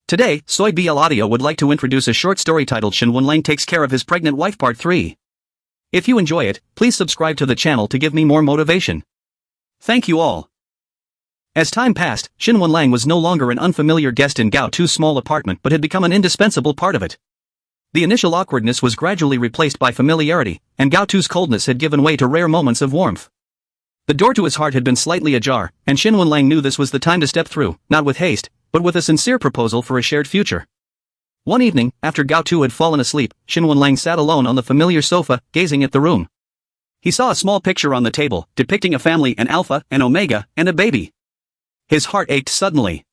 Today, DesireTheSeries would like to introduce a short story titled Shen Wenlang Takes Care of His Pregnant Wife Part 3. If you enjoy it, please subscribe to the channel to give me more motivation. Thank you all. As time passed, Shen Wenlang was no longer an unfamiliar guest in Gao Tu's small apartment but had become an indispensable part of it. The initial awkwardness was gradually replaced by familiarity, and Gao Tu's coldness had given way to rare moments of warmth. The door to his heart had been slightly ajar, and Shen Wenlang knew this was the time to step through, not with haste, but with a sincere proposal for a shared future. One evening, after Gao Tu had fallen asleep, Shen Wenlang sat alone on the familiar sofa, gazing at the room. He saw a small picture on the table, depicting a family, an alpha, an omega, and a baby. His heart ached suddenly.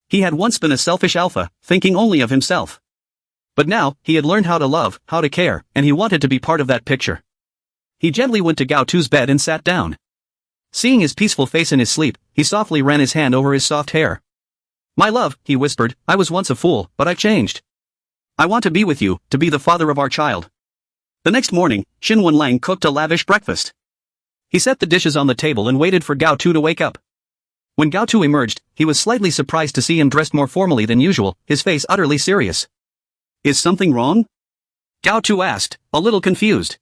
He had once been a selfish alpha, thinking only of himself. But now, he had learned how to love, how to care, and he wanted to be part of that picture. He gently went to Gao Tu's bed and sat down. Seeing his peaceful face in his sleep, he softly ran his hand over his soft hair. "My love," he whispered, "I was once a fool, but I've changed. I want to be with you, to be the father of our child." The next morning, Shen Wenlang cooked a lavish breakfast. He set the dishes on the table and waited for Gao Tu to wake up. When Gao Tu emerged, he was slightly surprised to see him dressed more formally than usual, his face utterly serious. "Is something wrong?" Gao Tu asked, a little confused.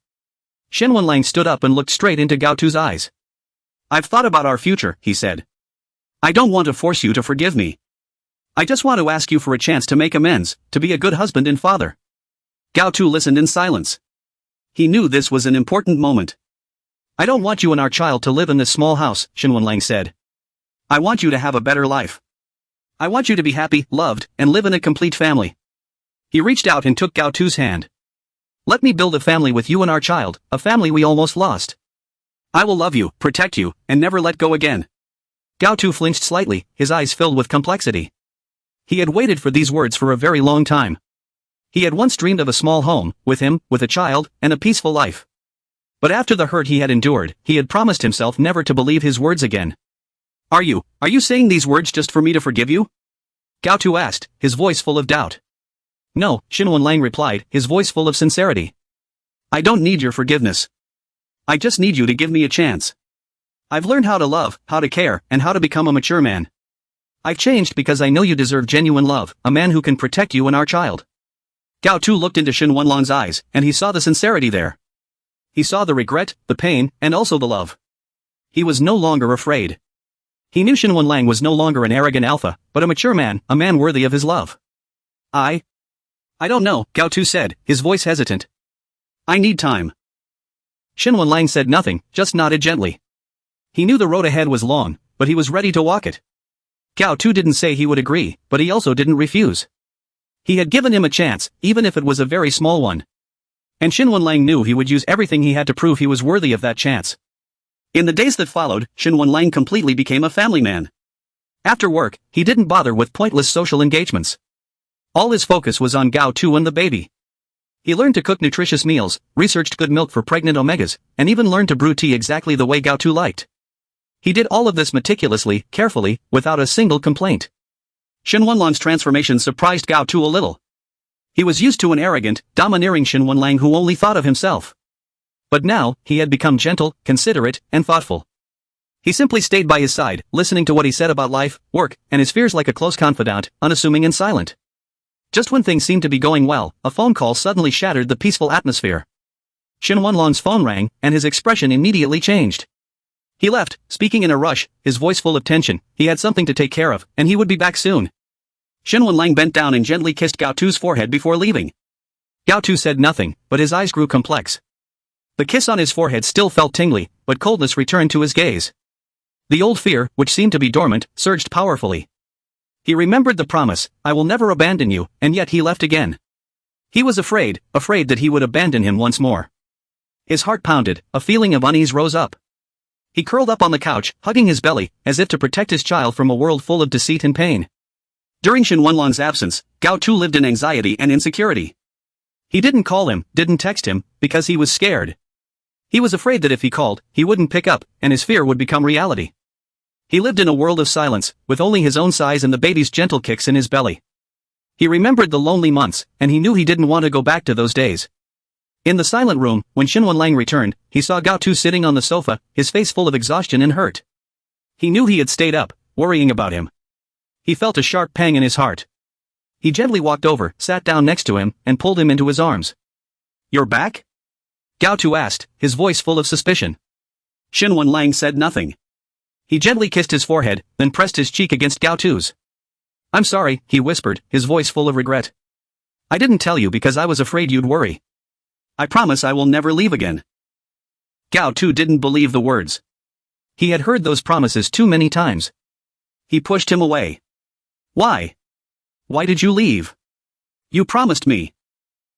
Shen Wenlang stood up and looked straight into Gao Tu's eyes. "I've thought about our future," he said. "I don't want to force you to forgive me. I just want to ask you for a chance to make amends, to be a good husband and father." Gao Tu listened in silence. He knew this was an important moment. "I don't want you and our child to live in this small house," Shen Wenlang said. "I want you to have a better life. I want you to be happy, loved, and live in a complete family." He reached out and took Gao Tu's hand. "Let me build a family with you and our child, a family we almost lost. I will love you, protect you, and never let go again." Gao Tu flinched slightly, his eyes filled with complexity. He had waited for these words for a very long time. He had once dreamed of a small home, with him, with a child, and a peaceful life. But after the hurt he had endured, he had promised himself never to believe his words again. Are you saying these words just for me to forgive you?" Gao Tu asked, his voice full of doubt. "No," Shen Wenlang replied, his voice full of sincerity. "I don't need your forgiveness. I just need you to give me a chance. I've learned how to love, how to care, and how to become a mature man. I've changed because I know you deserve genuine love, a man who can protect you and our child." Gao Tu looked into Shen Wenlang's eyes, and he saw the sincerity there. He saw the regret, the pain, and also the love. He was no longer afraid. He knew Shen Wenlang was no longer an arrogant alpha, but a mature man, a man worthy of his love. I don't know," Gao Tu said, his voice hesitant. "I need time." Shen Wenlang said nothing, just nodded gently. He knew the road ahead was long, but he was ready to walk it. Gao Tu didn't say he would agree, but he also didn't refuse. He had given him a chance, even if it was a very small one. And Shen Wenlang knew he would use everything he had to prove he was worthy of that chance. In the days that followed, Shen Wenlang completely became a family man. After work, he didn't bother with pointless social engagements. All his focus was on Gao Tu and the baby. He learned to cook nutritious meals, researched good milk for pregnant omegas, and even learned to brew tea exactly the way Gao Tu liked. He did all of this meticulously, carefully, without a single complaint. Shen Wenlang's transformation surprised Gao Tu a little. He was used to an arrogant, domineering Shen Wenlang who only thought of himself. But now, he had become gentle, considerate, and thoughtful. He simply stayed by his side, listening to what he said about life, work, and his fears like a close confidant, unassuming and silent. Just when things seemed to be going well, a phone call suddenly shattered the peaceful atmosphere. Shen Wenlang's phone rang, and his expression immediately changed. He left, speaking in a rush, his voice full of tension. He had something to take care of, and he would be back soon. Shen Wenlang bent down and gently kissed Gao Tu's forehead before leaving. Gao Tu said nothing, but his eyes grew complex. The kiss on his forehead still felt tingly, but coldness returned to his gaze. The old fear, which seemed to be dormant, surged powerfully. He remembered the promise, "I will never abandon you," and yet he left again. He was afraid that he would abandon him once more. His heart pounded, a feeling of unease rose up. He curled up on the couch, hugging his belly, as if to protect his child from a world full of deceit and pain. During Shen Wenlang's absence, Gao Tu lived in anxiety and insecurity. He didn't call him, didn't text him, because he was scared. He was afraid that if he called, he wouldn't pick up, and his fear would become reality. He lived in a world of silence, with only his own sighs and the baby's gentle kicks in his belly. He remembered the lonely months, and he knew he didn't want to go back to those days. In the silent room, when Shen Wenlang returned, he saw Gao Tu sitting on the sofa, his face full of exhaustion and hurt. He knew he had stayed up, worrying about him. He felt a sharp pang in his heart. He gently walked over, sat down next to him, and pulled him into his arms. "You're back?" Gao Tu asked, his voice full of suspicion. Shen Wenlang said nothing. He gently kissed his forehead, then pressed his cheek against Gao Tu's. "I'm sorry," he whispered, his voice full of regret. "I didn't tell you because I was afraid you'd worry. I promise I will never leave again." Gao Tu didn't believe the words. He had heard those promises too many times. He pushed him away. "Why? Why did you leave? You promised me."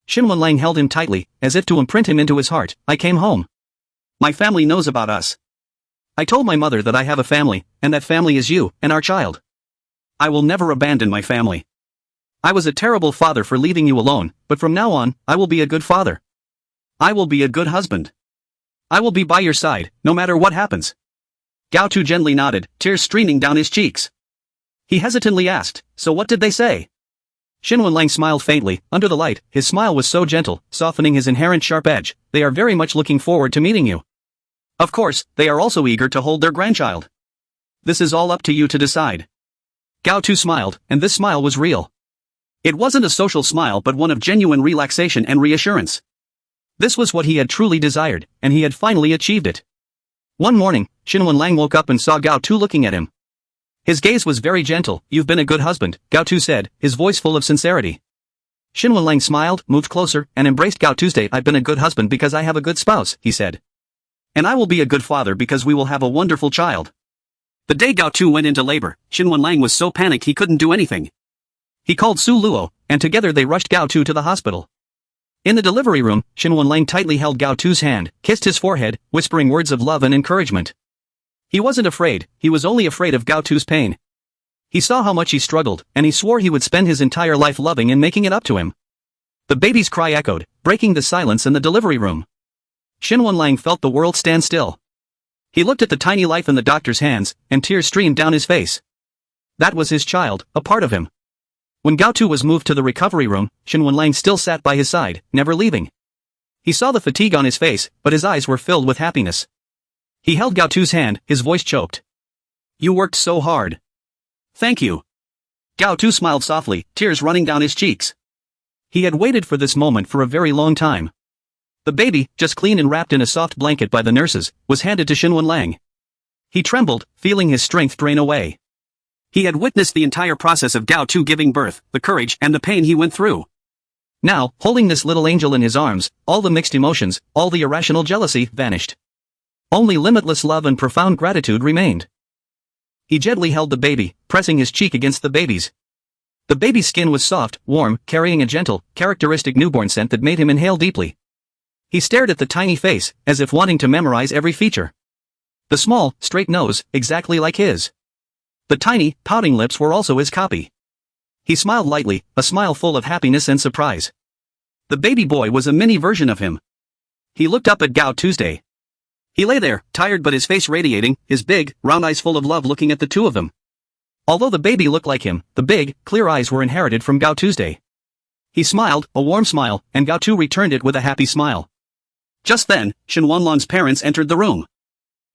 Shen Wenlang held him tightly, as if to imprint him into his heart. "I came home. My family knows about us. I told my mother that I have a family, and that family is you, and our child. I will never abandon my family. I was a terrible father for leaving you alone, but from now on, I will be a good father. I will be a good husband. I will be by your side, no matter what happens." Gao Tu gently nodded, tears streaming down his cheeks. He hesitantly asked, "So what did they say?" Shen Wenlang smiled faintly. Under the light, his smile was so gentle, softening his inherent sharp edge. "They are very much looking forward to meeting you. Of course, they are also eager to hold their grandchild. This is all up to you to decide." Gao Tu smiled, and this smile was real. It wasn't a social smile but one of genuine relaxation and reassurance. This was what he had truly desired, and he had finally achieved it. One morning, Shen Wenlang woke up and saw Gao Tu looking at him. His gaze was very gentle. "You've been a good husband," Gao Tu said, his voice full of sincerity. Shen Wenlang smiled, moved closer, and embraced Gao Tu's date. "I've been a good husband because I have a good spouse," he said. "And I will be a good father because we will have a wonderful child." The day Gao Tu went into labor, Shen Wenlang was so panicked he couldn't do anything. He called Su Luo, and together they rushed Gao Tu to the hospital. In the delivery room, Shen Wenlang tightly held Gao Tu's hand, kissed his forehead, whispering words of love and encouragement. He wasn't afraid, he was only afraid of Gao Tu's pain. He saw how much he struggled, and he swore he would spend his entire life loving and making it up to him. The baby's cry echoed, breaking the silence in the delivery room. Shen Wenlang felt the world stand still. He looked at the tiny life in the doctor's hands, and tears streamed down his face. That was his child, a part of him. When Gao Tu was moved to the recovery room, Shen Wenlang still sat by his side, never leaving. He saw the fatigue on his face, but his eyes were filled with happiness. He held Gao Tu's hand, his voice choked. "You worked so hard. Thank you." Gao Tu smiled softly, tears running down his cheeks. He had waited for this moment for a very long time. The baby, just clean and wrapped in a soft blanket by the nurses, was handed to Shen Wenlang. He trembled, feeling his strength drain away. He had witnessed the entire process of Gao Tu giving birth, the courage and the pain he went through. Now, holding this little angel in his arms, all the mixed emotions, all the irrational jealousy, vanished. Only limitless love and profound gratitude remained. He gently held the baby, pressing his cheek against the baby's. The baby's skin was soft, warm, carrying a gentle, characteristic newborn scent that made him inhale deeply. He stared at the tiny face, as if wanting to memorize every feature. The small, straight nose, exactly like his. The tiny, pouting lips were also his copy. He smiled lightly, a smile full of happiness and surprise. The baby boy was a mini version of him. He looked up at Gao Tuesday. He lay there, tired but his face radiating, his big, round eyes full of love looking at the two of them. Although the baby looked like him, the big, clear eyes were inherited from Gao Tuesday. He smiled, a warm smile, and Gao Tu returned it with a happy smile. Just then, Shen Wenlang's parents entered the room.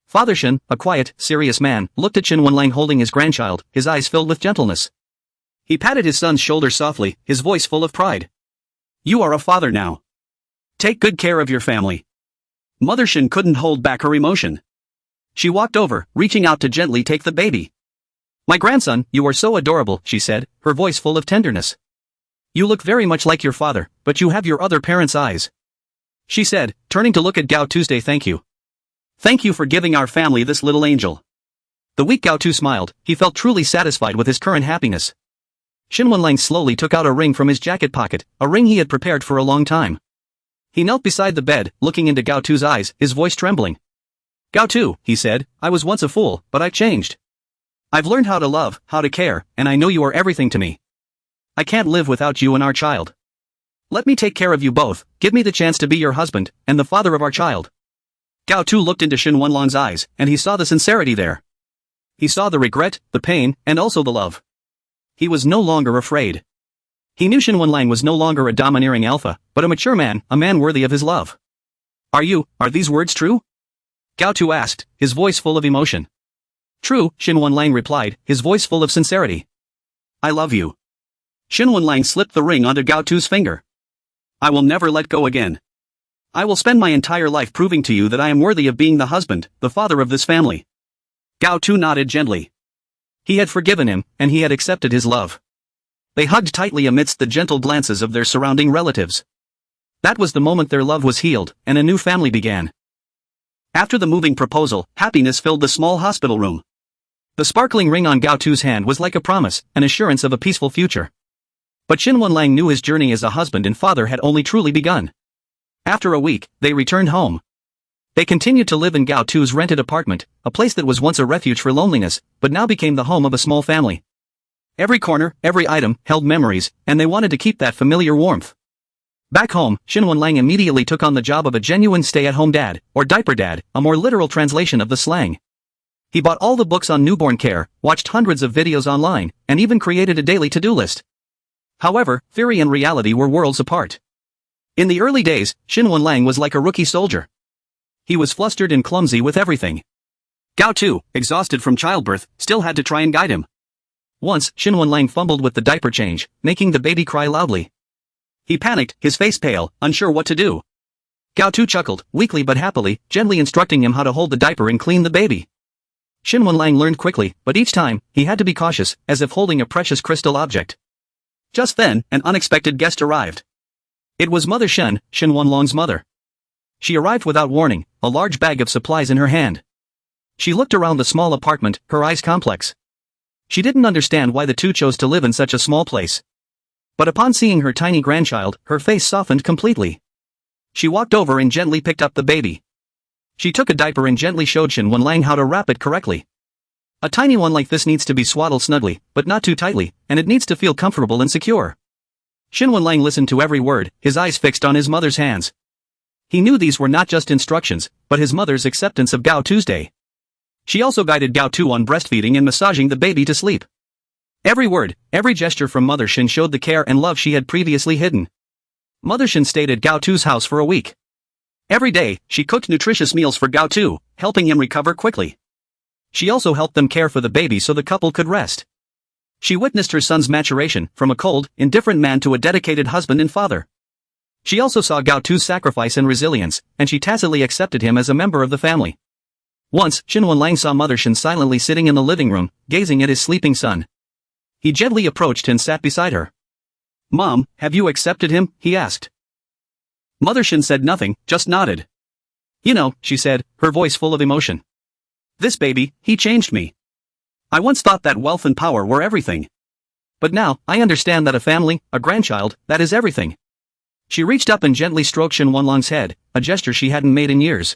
Father Shen, a quiet, serious man, looked at Shen Wenlang holding his grandchild, his eyes filled with gentleness. He patted his son's shoulder softly, his voice full of pride. "You are a father now. Take good care of your family." Mother Shen couldn't hold back her emotion. She walked over, reaching out to gently take the baby. "My grandson, you are so adorable," she said, her voice full of tenderness. "You look very much like your father, but you have your other parent's eyes," she said, turning to look at Gao Tuesday. "Thank you. Thank you for giving our family this little angel." The weak Gao Tu smiled, he felt truly satisfied with his current happiness. Shen Wenlang slowly took out a ring from his jacket pocket, a ring he had prepared for a long time. He knelt beside the bed, looking into Gao Tu's eyes, his voice trembling. "Gao Tu," he said, "I was once a fool, but I've changed. I've learned how to love, how to care, and I know you are everything to me. I can't live without you and our child. Let me take care of you both, give me the chance to be your husband, and the father of our child." Gao Tu looked into Shen Wenlang's eyes, and he saw the sincerity there. He saw the regret, the pain, and also the love. He was no longer afraid. He knew Shen Wenlang was no longer a domineering alpha, but a mature man, a man worthy of his love. Are these words true?" Gao Tu asked, his voice full of emotion. "True," Shen Wenlang replied, his voice full of sincerity. "I love you. Shen Wenlang slipped the ring onto Gao Tu's finger. I will never let go again. I will spend my entire life proving to you that I am worthy of being the husband, the father of this family. Gao Tu nodded gently. He had forgiven him, and he had accepted his love. They hugged tightly amidst the gentle glances of their surrounding relatives. That was the moment their love was healed, and a new family began. After the moving proposal, happiness filled the small hospital room. The sparkling ring on Gao Tu's hand was like a promise, an assurance of a peaceful future. But Shen Wenlang knew his journey as a husband and father had only truly begun. After a week, they returned home. They continued to live in Gao Tu's rented apartment, a place that was once a refuge for loneliness, but now became the home of a small family. Every corner, every item, held memories, and they wanted to keep that familiar warmth. Back home, Shen Wenlang immediately took on the job of a genuine stay-at-home dad, or diaper dad, a more literal translation of the slang. He bought all the books on newborn care, watched hundreds of videos online, and even created a daily to-do list. However, theory and reality were worlds apart. In the early days, Shen Wenlang was like a rookie soldier. He was flustered and clumsy with everything. Gao Tu, exhausted from childbirth, still had to try and guide him. Once, Shen Wenlang fumbled with the diaper change, making the baby cry loudly. He panicked, his face pale, unsure what to do. Gao Tu chuckled, weakly but happily, gently instructing him how to hold the diaper and clean the baby. Shen Wenlang learned quickly, but each time, he had to be cautious, as if holding a precious crystal object. Just then, an unexpected guest arrived. It was Mother Shen, Shen Wenlang's mother. She arrived without warning, a large bag of supplies in her hand. She looked around the small apartment, her eyes complex. She didn't understand why the two chose to live in such a small place. But upon seeing her tiny grandchild, her face softened completely. She walked over and gently picked up the baby. She took a diaper and gently showed Shen Wenlang how to wrap it correctly. A tiny one like this needs to be swaddled snugly, but not too tightly, and it needs to feel comfortable and secure. Shen Wenlang listened to every word, his eyes fixed on his mother's hands. He knew these were not just instructions, but his mother's acceptance of Gao Tu's day. She also guided Gao Tu on breastfeeding and massaging the baby to sleep. Every word, every gesture from Mother Shen showed the care and love she had previously hidden. Mother Shen stayed at Gao Tu's house for a week. Every day, she cooked nutritious meals for Gao Tu, helping him recover quickly. She also helped them care for the baby so the couple could rest. She witnessed her son's maturation, from a cold, indifferent man to a dedicated husband and father. She also saw Gao Tu's sacrifice and resilience, and she tacitly accepted him as a member of the family. Once, Shen Wenlang saw Mother Shen silently sitting in the living room, gazing at his sleeping son. He gently approached and sat beside her. "Mom, have you accepted him?" he asked. Mother Shen said nothing, just nodded. "You know," she said, her voice full of emotion. "This baby, he changed me. I once thought that wealth and power were everything. But now, I understand that a family, a grandchild, that is everything." She reached up and gently stroked Shen Wenlang's head, a gesture she hadn't made in years.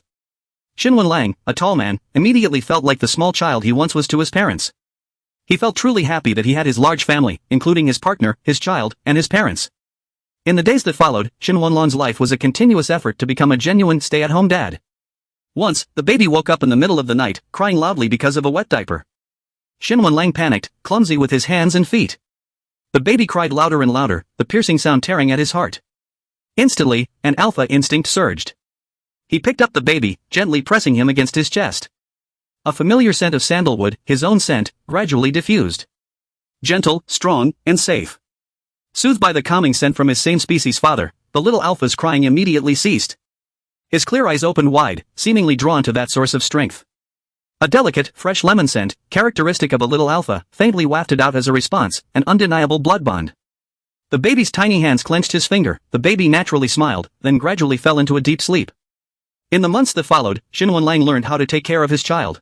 Shen Wenlang, a tall man, immediately felt like the small child he once was to his parents. He felt truly happy that he had his large family, including his partner, his child, and his parents. In the days that followed, Shen Wenlang's life was a continuous effort to become a genuine stay-at-home dad. Once, the baby woke up in the middle of the night, crying loudly because of a wet diaper. Shen Wenlang panicked, clumsy with his hands and feet. The baby cried louder and louder, the piercing sound tearing at his heart. Instantly, an alpha instinct surged. He picked up the baby, gently pressing him against his chest. A familiar scent of sandalwood, his own scent, gradually diffused. Gentle, strong, and safe. Soothed by the calming scent from his same-species father, the little alpha's crying immediately ceased. His clear eyes opened wide, seemingly drawn to that source of strength. A delicate, fresh lemon scent, characteristic of a little alpha, faintly wafted out as a response, an undeniable blood bond. The baby's tiny hands clenched his finger, the baby naturally smiled, then gradually fell into a deep sleep. In the months that followed, Shen Wenlang learned how to take care of his child.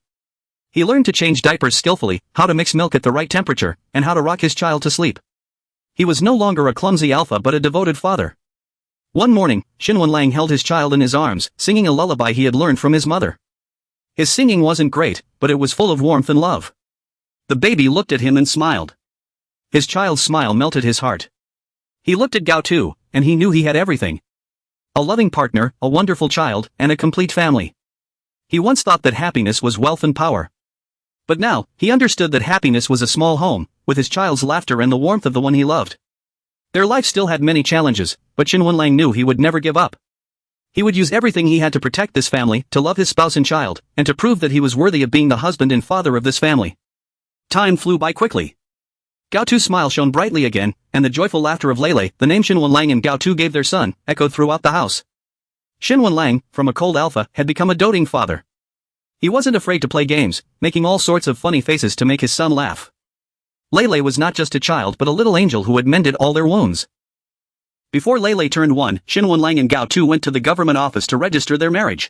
He learned to change diapers skillfully, how to mix milk at the right temperature, and how to rock his child to sleep. He was no longer a clumsy alpha but a devoted father. One morning, Shen Wenlang held his child in his arms, singing a lullaby he had learned from his mother. His singing wasn't great, but it was full of warmth and love. The baby looked at him and smiled. His child's smile melted his heart. He looked at Gao Tu, and he knew he had everything. A loving partner, a wonderful child, and a complete family. He once thought that happiness was wealth and power. But now, he understood that happiness was a small home, with his child's laughter and the warmth of the one he loved. Their life still had many challenges, but Shen Wenlang knew he would never give up. He would use everything he had to protect this family, to love his spouse and child, and to prove that he was worthy of being the husband and father of this family. Time flew by quickly. Gaotu's smile shone brightly again, and the joyful laughter of Lele, the name Shen Wenlang and Gao Tu gave their son, echoed throughout the house. Shen Wenlang, from a cold alpha, had become a doting father. He wasn't afraid to play games, making all sorts of funny faces to make his son laugh. Lele was not just a child but a little angel who had mended all their wounds. Before Lele turned 1, Shen Wenlang and Gao Tu went to the government office to register their marriage.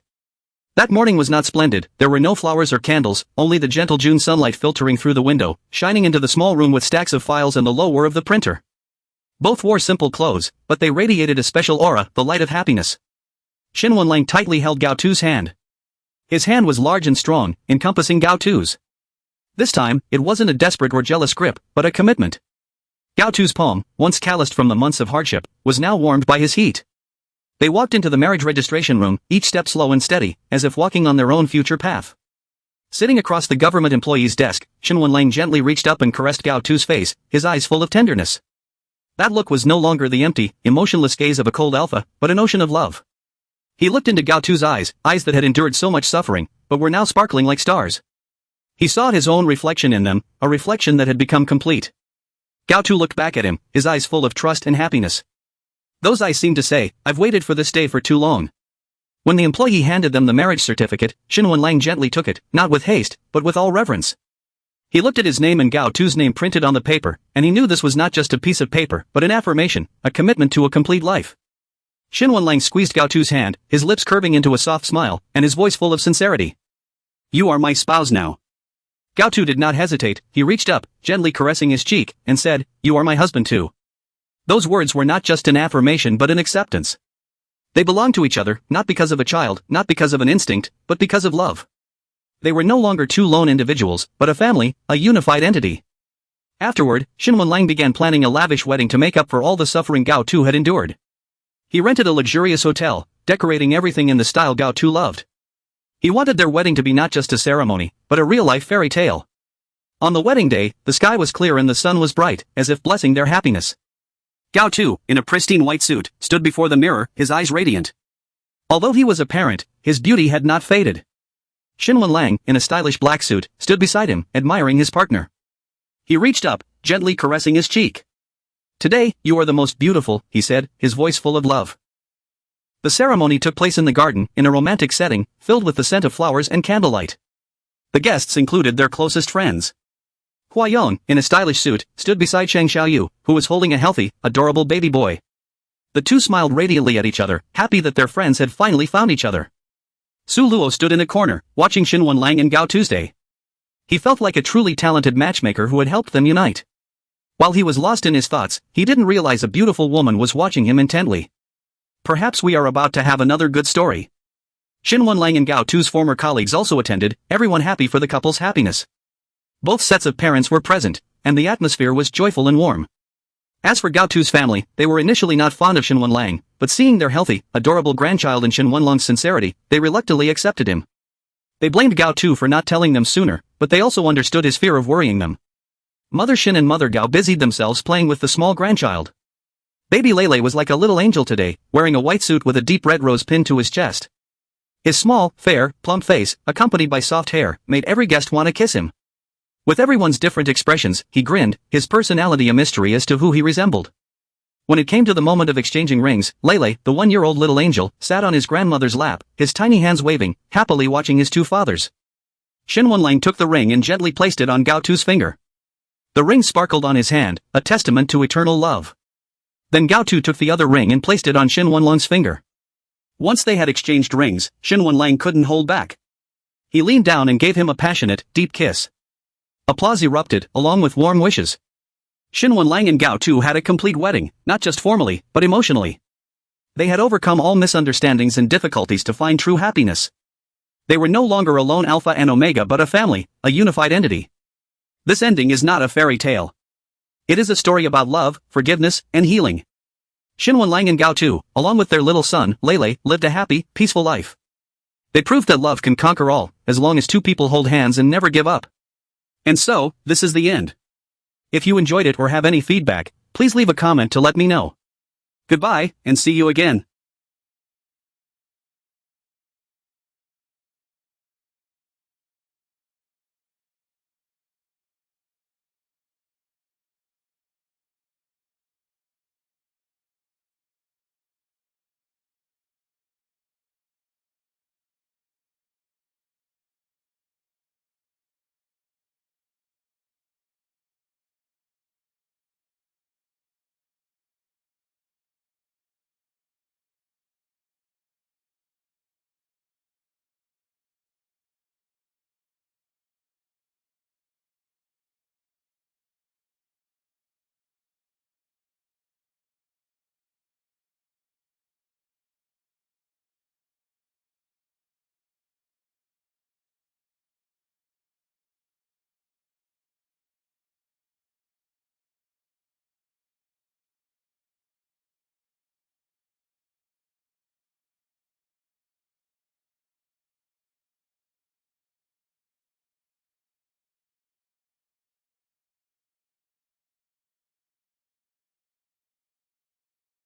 That morning was not splendid. There were no flowers or candles, only the gentle June sunlight filtering through the window, shining into the small room with stacks of files and the low whir of the printer. Both wore simple clothes, but they radiated a special aura, the light of happiness. Shen Wenlang tightly held Gao Tu's hand. His hand was large and strong, encompassing Gao Tu's. This time, it wasn't a desperate or jealous grip, but a commitment. Gao Tu's palm, once calloused from the months of hardship, was now warmed by his heat. They walked into the marriage registration room, each step slow and steady, as if walking on their own future path. Sitting across the government employee's desk, Shen Wenlang gently reached up and caressed Gao Tu's face, his eyes full of tenderness. That look was no longer the empty, emotionless gaze of a cold alpha, but an ocean of love. He looked into Gao Tu's eyes that had endured so much suffering, but were now sparkling like stars. He saw his own reflection in them, a reflection that had become complete. Gao Tu looked back at him, his eyes full of trust and happiness. Those eyes seemed to say, "I've waited for this day for too long." When the employee handed them the marriage certificate, Shen Wenlang gently took it, not with haste, but with all reverence. He looked at his name and Gao Tu's name printed on the paper, and he knew this was not just a piece of paper, but an affirmation, a commitment to a complete life. Shen Wenlang squeezed Gao Tu's hand, his lips curving into a soft smile, and his voice full of sincerity. "You are my spouse now." Gao Tu did not hesitate. He reached up, gently caressing his cheek, and said, "You are my husband too." Those words were not just an affirmation but an acceptance. They belonged to each other, not because of a child, not because of an instinct, but because of love. They were no longer two lone individuals, but a family, a unified entity. Afterward, Shen Wenlang began planning a lavish wedding to make up for all the suffering Gao Tu had endured. He rented a luxurious hotel, decorating everything in the style Gao Tu loved. He wanted their wedding to be not just a ceremony, but a real-life fairy tale. On the wedding day, the sky was clear and the sun was bright, as if blessing their happiness. Gao Tu, in a pristine white suit, stood before the mirror, his eyes radiant. Although he was a parent, his beauty had not faded. Shen Wenlang, in a stylish black suit, stood beside him, admiring his partner. He reached up, gently caressing his cheek. "Today, you are the most beautiful," he said, his voice full of love. The ceremony took place in the garden, in a romantic setting, filled with the scent of flowers and candlelight. The guests included their closest friends. Hua Yong, in a stylish suit, stood beside Shang Xiaoyu, who was holding a healthy, adorable baby boy. The two smiled radiantly at each other, happy that their friends had finally found each other. Su Luo stood in a corner, watching Shen Wenlang and Gao Tuesday. He felt like a truly talented matchmaker who had helped them unite. While he was lost in his thoughts, he didn't realize a beautiful woman was watching him intently. Perhaps we are about to have another good story. Shen Wenlang and Gao Tu's former colleagues also attended, everyone happy for the couple's happiness. Both sets of parents were present, and the atmosphere was joyful and warm. As for Gao Tu's family, they were initially not fond of Shen Wenlang, but seeing their healthy, adorable grandchild and Shen Wenlang's sincerity, they reluctantly accepted him. They blamed Gao Tu for not telling them sooner, but they also understood his fear of worrying them. Mother Shen and Mother Gao busied themselves playing with the small grandchild. Baby Lele was like a little angel today, wearing a white suit with a deep red rose pinned to his chest. His small, fair, plump face, accompanied by soft hair, made every guest want to kiss him. With everyone's different expressions, he grinned, his personality a mystery as to who he resembled. When it came to the moment of exchanging rings, Lele, the 1-year-old little angel, sat on his grandmother's lap, his tiny hands waving, happily watching his two fathers. Shen Wenlang took the ring and gently placed it on Gao Tu's finger. The ring sparkled on his hand, a testament to eternal love. Then Gao Tu took the other ring and placed it on Shen Wenlang's finger. Once they had exchanged rings, Shen Wenlang couldn't hold back. He leaned down and gave him a passionate, deep kiss. Applause erupted, along with warm wishes. Shen Wenlang and Gao Tu had a complete wedding, not just formally, but emotionally. They had overcome all misunderstandings and difficulties to find true happiness. They were no longer a lone alpha and omega but a family, a unified entity. This ending is not a fairy tale. It is a story about love, forgiveness, and healing. Shen Wenlang and Gao Tu, along with their little son, Lele, lived a happy, peaceful life. They proved that love can conquer all, as long as two people hold hands and never give up. And so, this is the end. If you enjoyed it or have any feedback, please leave a comment to let me know. Goodbye, and see you again.